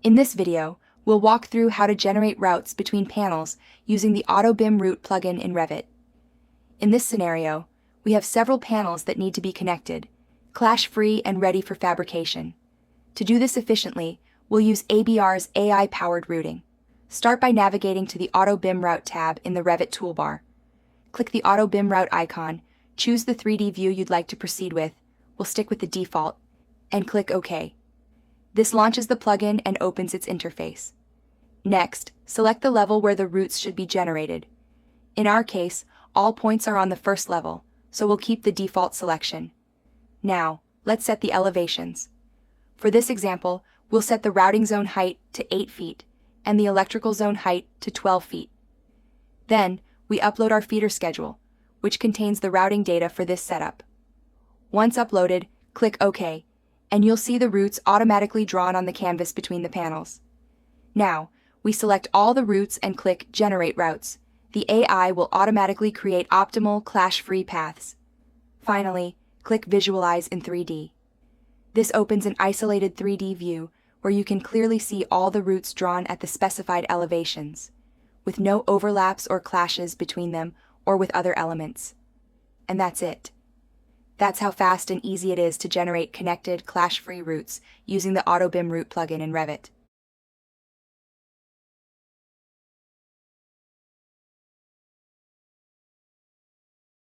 In this video, we'll walk through how to generate routes between panels using the Auto BIM route plugin in Revit. In this scenario, we have several panels that need to be connected, clash-free and ready for fabrication. To do this efficiently, we'll use ABR's AI-powered routing. Start by navigating to the Auto BIM Route tab in the Revit toolbar. Click the Auto BIM Route icon, choose the 3D view you'd like to proceed with, we'll stick with the default, and click OK. This launches the plugin and opens its interface. Next, select the level where the routes should be generated. In our case, all points are on the first level, so we'll keep the default selection. Now, let's set the elevations. For this example, we'll set the routing zone height to 8 feet and the electrical zone height to 12 feet. Then, we upload our feeder schedule, which contains the routing data for this setup. Once uploaded, click OK, and you'll see the routes automatically drawn on the canvas between the panels. Now, we select all the routes and click Generate Routes. The AI will automatically create optimal, clash-free paths. Finally, click Visualize in 3D. This opens an isolated 3D view where you can clearly see all the routes drawn at the specified elevations, with no overlaps or clashes between them or with other elements. And that's it. That's how fast and easy it is to generate connected, clash-free routes using the Auto BIM route plugin in Revit.